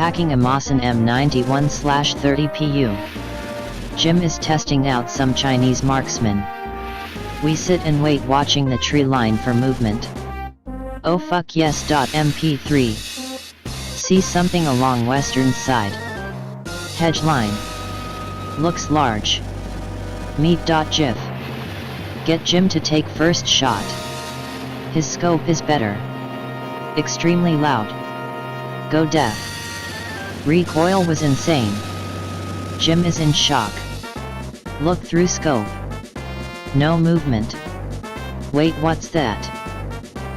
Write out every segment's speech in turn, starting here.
packing a Mosin M91/30 PU. Jim is testing out some Chinese marksman. We sit and wait watching the tree line for movement. Oh fuck yes. MP3. See something along western side. Hedge line. Looks large. Meet.gif. Get Jim to take first shot. His scope is better. Extremely loud. Go deaf. Recoil was insane. Jim is in shock. Look through scope. No movement. Wait, what's that?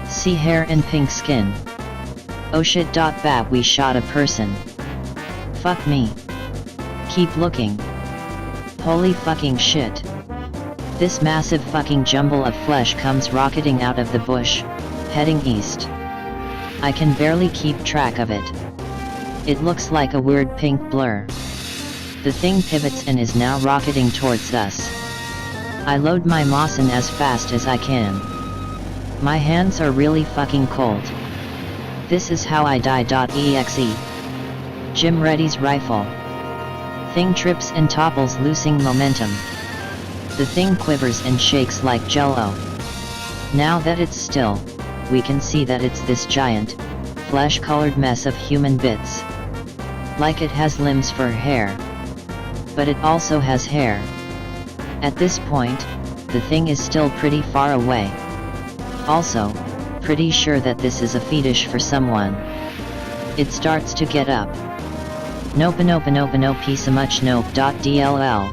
See hair and pink skin. Oh shit. Bat, we shot a person. Fuck me. Keep looking. Holy fucking shit. This massive fucking jumble of flesh comes rocketing out of the bush, heading east. I can barely keep track of it. It looks like a weird pink blur. The thing pivots and is now rocketing towards us. I load my Mosin as fast as I can. My hands are really fucking cold. This is how I die. Exe. Jim readies rifle. Thing trips and topples, losing momentum. The thing quivers and shakes like jello. Now that it's still, we can see that it's this giant, flesh-colored mess of human bits. Like it has limbs for hair. But it also has hair. At this point, the thing is still pretty far away. Also, pretty sure that this is a fetish for someone. It starts to get up. Nope, piece of much nope. DLL.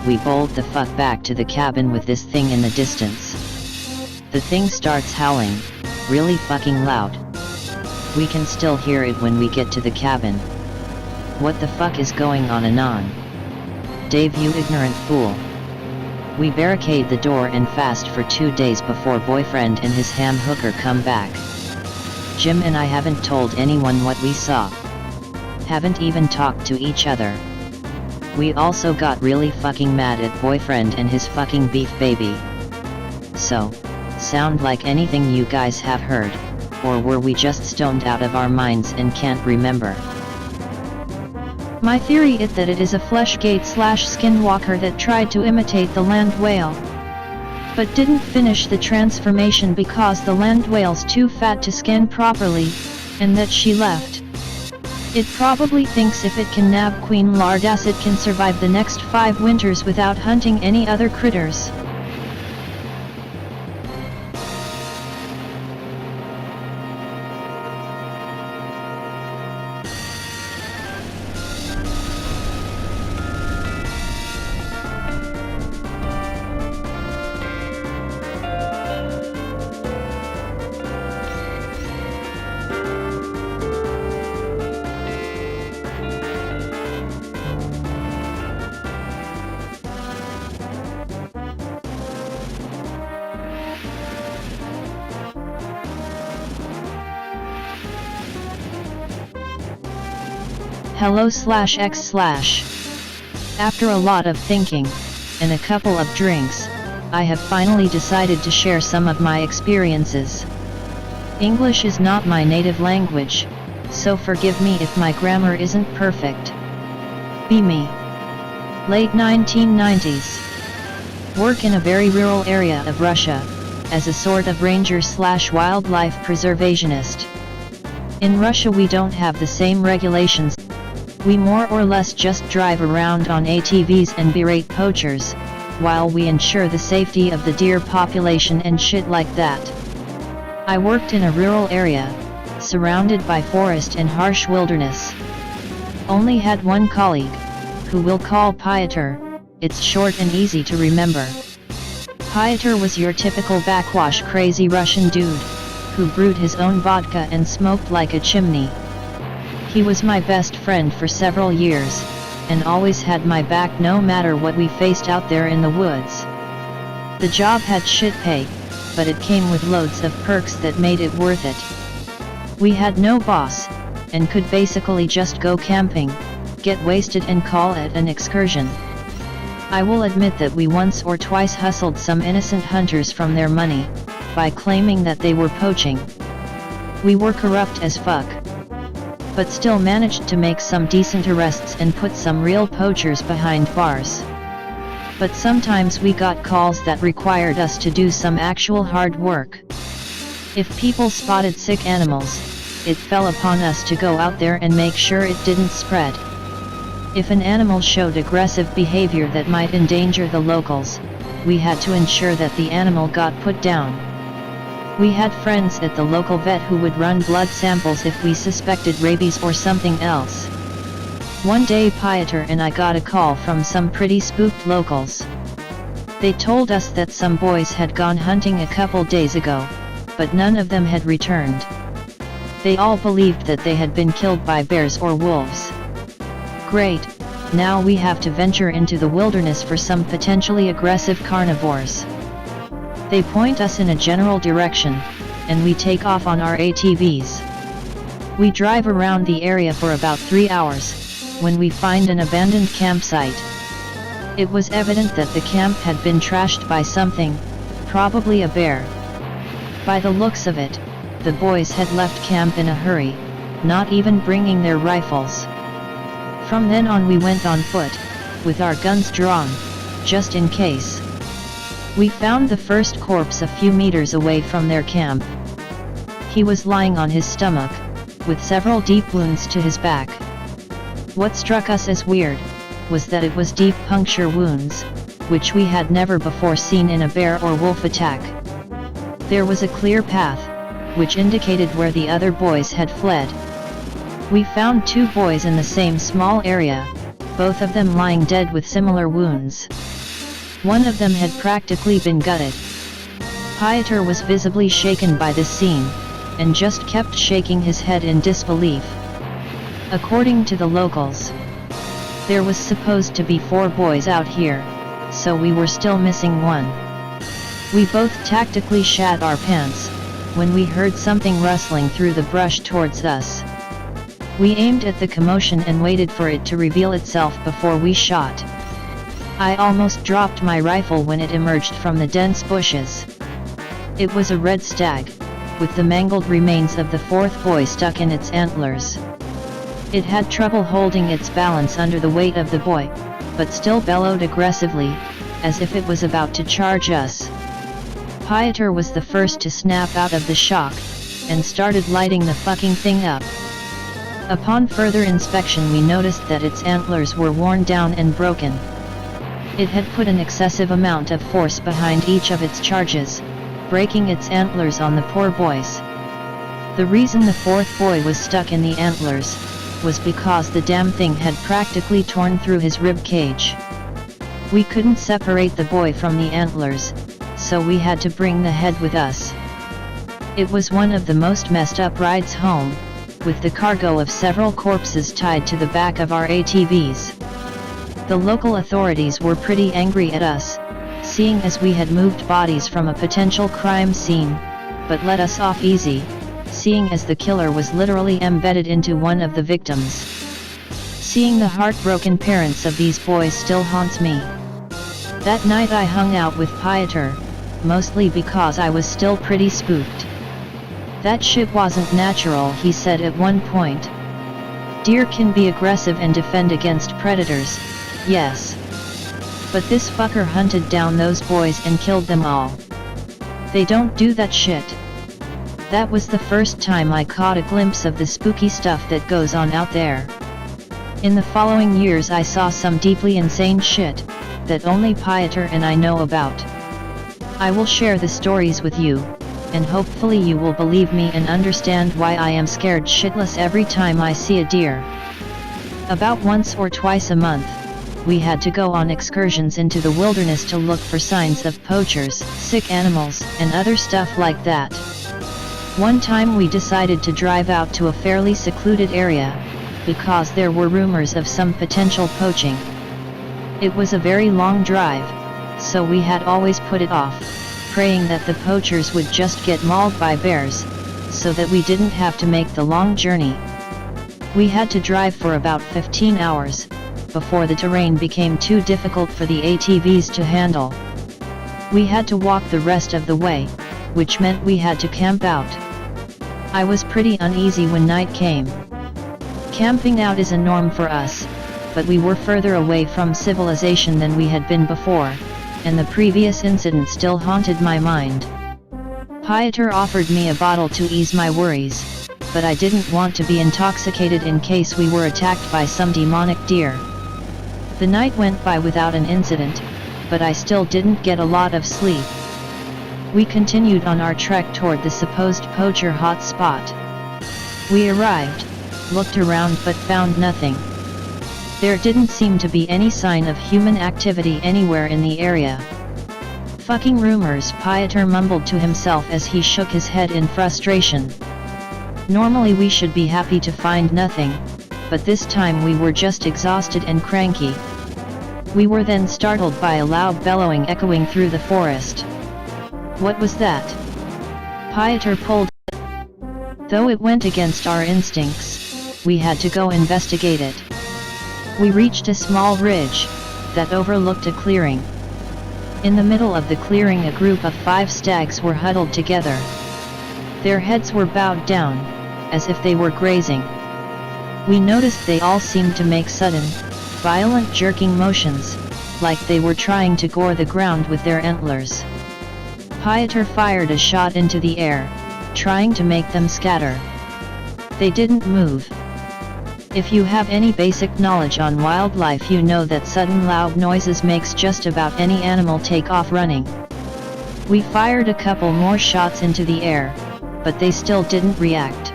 We bolt the fuck back to the cabin with this thing in the distance. The thing starts howling, really fucking loud. We can still hear it when we get to the cabin. What the fuck is going on anon? Dave, you ignorant fool. We barricade the door and fast for 2 days before boyfriend and his ham hooker come back. Jim and I haven't told anyone what we saw. Haven't even talked to each other. We also got really fucking mad at boyfriend and his fucking beef baby. So, sound like anything you guys have heard, or were we just stoned out of our minds and can't remember? My theory is that it is a fleshgate/skinwalker that tried to imitate the land whale, but didn't finish the transformation because the land whale's too fat to skin properly, and that she left. It probably thinks if it can nab Queen Lardass it can survive the next 5 winters without hunting any other critters. Hello/X/. After a lot of thinking, and a couple of drinks, I have finally decided to share some of my experiences. English is not my native language, so forgive me if my grammar isn't perfect. Be me. Late 1990s. Work in a very rural area of Russia, as a sort of ranger/wildlife preservationist. In Russia we don't have the same regulations. We more or less just drive around on ATVs and berate poachers, while we ensure the safety of the deer population and shit like that. I worked in a rural area, surrounded by forest and harsh wilderness. Only had one colleague, who we'll call Piotr, it's short and easy to remember. Piotr was your typical backwash crazy Russian dude, who brewed his own vodka and smoked like a chimney. He was my best friend for several years, and always had my back no matter what we faced out there in the woods. The job had shit pay, but it came with loads of perks that made it worth it. We had no boss, and could basically just go camping, get wasted and call it an excursion. I will admit that we once or twice hustled some innocent hunters from their money, by claiming that they were poaching. We were corrupt as fuck. but still managed to make some decent arrests and put some real poachers behind bars. But sometimes we got calls that required us to do some actual hard work. If people spotted sick animals, it fell upon us to go out there and make sure it didn't spread. If an animal showed aggressive behavior that might endanger the locals, we had to ensure that the animal got put down. We had friends at the local vet who would run blood samples if we suspected rabies or something else. One day Pieter and I got a call from some pretty spooked locals. They told us that some boys had gone hunting a couple days ago, but none of them had returned. They all believed that they had been killed by bears or wolves. Great, now we have to venture into the wilderness for some potentially aggressive carnivores. They point us in a general direction, and we take off on our ATVs. We drive around the area for about 3 hours, when we find an abandoned campsite. It was evident that the camp had been trashed by something, probably a bear. By the looks of it, the boys had left camp in a hurry, not even bringing their rifles. From then on we went on foot, with our guns drawn, just in case. We found the first corpse a few meters away from their camp. He was lying on his stomach, with several deep wounds to his back. What struck us as weird, was that it was deep puncture wounds, which we had never before seen in a bear or wolf attack. There was a clear path, which indicated where the other boys had fled. We found 2 boys in the same small area, both of them lying dead with similar wounds. One of them had practically been gutted. Pieter was visibly shaken by this scene, and just kept shaking his head in disbelief. According to the locals, there was supposed to be 4 boys out here, so we were still missing 1. We both tactically shat our pants, when we heard something rustling through the brush towards us. We aimed at the commotion and waited for it to reveal itself before we shot. I almost dropped my rifle when it emerged from the dense bushes. It was a red stag, with the mangled remains of the 4th boy stuck in its antlers. It had trouble holding its balance under the weight of the boy, but still bellowed aggressively, as if it was about to charge us. Pieter was the first to snap out of the shock, and started lighting the fucking thing up. Upon further inspection we noticed that its antlers were worn down and broken. It had put an excessive amount of force behind each of its charges, breaking its antlers on the poor boys. The reason the 4th boy was stuck in the antlers, was because the damn thing had practically torn through his rib cage. We couldn't separate the boy from the antlers, so we had to bring the head with us. It was one of the most messed up rides home, with the cargo of several corpses tied to the back of our ATVs. The local authorities were pretty angry at us, seeing as we had moved bodies from a potential crime scene, but let us off easy, seeing as the killer was literally embedded into one of the victims. Seeing the heartbroken parents of these boys still haunts me. That night I hung out with Pieter, mostly because I was still pretty spooked. "That shit wasn't natural," he said at one point. "Deer can be aggressive and defend against predators, yes. But this fucker hunted down those boys and killed them all. They don't do that shit." That was the first time I caught a glimpse of the spooky stuff that goes on out there. In the following years I saw some deeply insane shit, that only Pieter and I know about. I will share the stories with you, and hopefully you will believe me and understand why I am scared shitless every time I see a deer. About once or twice a month, we had to go on excursions into the wilderness to look for signs of poachers, sick animals, and other stuff like that. One time we decided to drive out to a fairly secluded area, because there were rumors of some potential poaching. It was a very long drive, so we had always put it off, praying that the poachers would just get mauled by bears, so that we didn't have to make the long journey. We had to drive for about 15 hours, before the terrain became too difficult for the ATVs to handle. We had to walk the rest of the way, which meant we had to camp out. I was pretty uneasy when night came. Camping out is a norm for us, but we were further away from civilization than we had been before, and the previous incident still haunted my mind. Pieter offered me a bottle to ease my worries, but I didn't want to be intoxicated in case we were attacked by some demonic deer. The night went by without an incident, but I still didn't get a lot of sleep. We continued on our trek toward the supposed poacher hot spot. We arrived, looked around but found nothing. There didn't seem to be any sign of human activity anywhere in the area. Fucking rumors, Pieter mumbled to himself as he shook his head in frustration. Normally we should be happy to find nothing, but this time we were just exhausted and cranky. We were then startled by a loud bellowing echoing through the forest. What was that? Pieter pulled. Though it went against our instincts, we had to go investigate it. We reached a small ridge that overlooked a clearing. In the middle of the clearing a group of 5 stags were huddled together. Their heads were bowed down, as if they were grazing. We noticed they all seemed to make sudden, violent jerking motions, like they were trying to gore the ground with their antlers. Pieter fired a shot into the air, trying to make them scatter. They didn't move. If you have any basic knowledge on wildlife, you know that sudden loud noises makes just about any animal take off running. We fired a couple more shots into the air, but they still didn't react.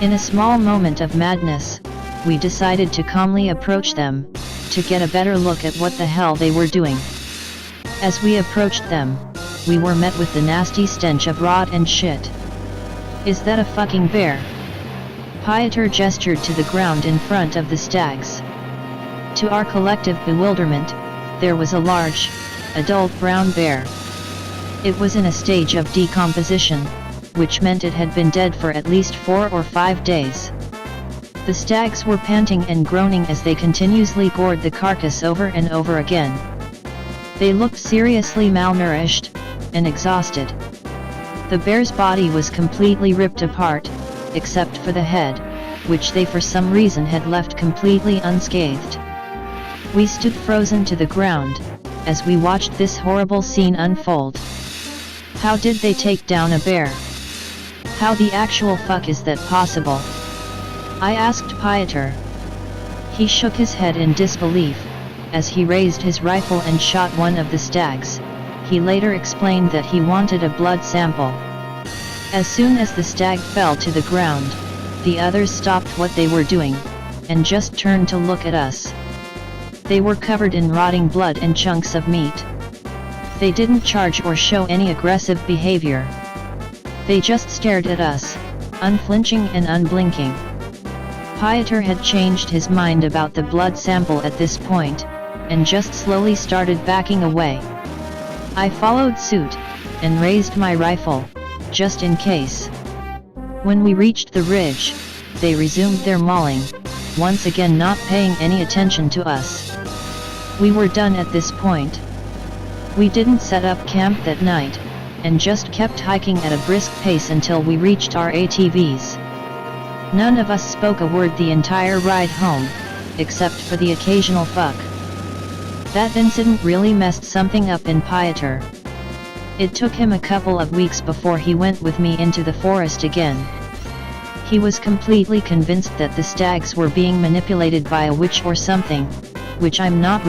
In a small moment of madness, we decided to calmly approach them, to get a better look at what the hell they were doing. As we approached them, we were met with the nasty stench of rot and shit. Is that a fucking bear? Pieter gestured to the ground in front of the stags. To our collective bewilderment, there was a large, adult brown bear. It was in a stage of decomposition, which meant it had been dead for at least 4 or 5 days. The stags were panting and groaning as they continuously gored the carcass over and over again. They looked seriously malnourished and exhausted. The bear's body was completely ripped apart, except for the head, which they for some reason had left completely unscathed. We stood frozen to the ground, as we watched this horrible scene unfold. How did they take down a bear? How the actual fuck is that possible? I asked Pieter. He shook his head in disbelief, as he raised his rifle and shot one of the stags. He later explained that he wanted a blood sample. As soon as the stag fell to the ground, the others stopped what they were doing, and just turned to look at us. They were covered in rotting blood and chunks of meat. They didn't charge or show any aggressive behavior. They just stared at us, unflinching and unblinking. Pieter had changed his mind about the blood sample at this point, and just slowly started backing away. I followed suit, and raised my rifle, just in case. When we reached the ridge, they resumed their mauling, once again not paying any attention to us. We were done at this point. We didn't set up camp that night, and just kept hiking at a brisk pace until we reached our ATVs. None of us spoke a word the entire ride home, except for the occasional fuck. That incident really messed something up in Pieter. It took him a couple of weeks before he went with me into the forest again. He was completely convinced that the stags were being manipulated by a witch or something, which I'm not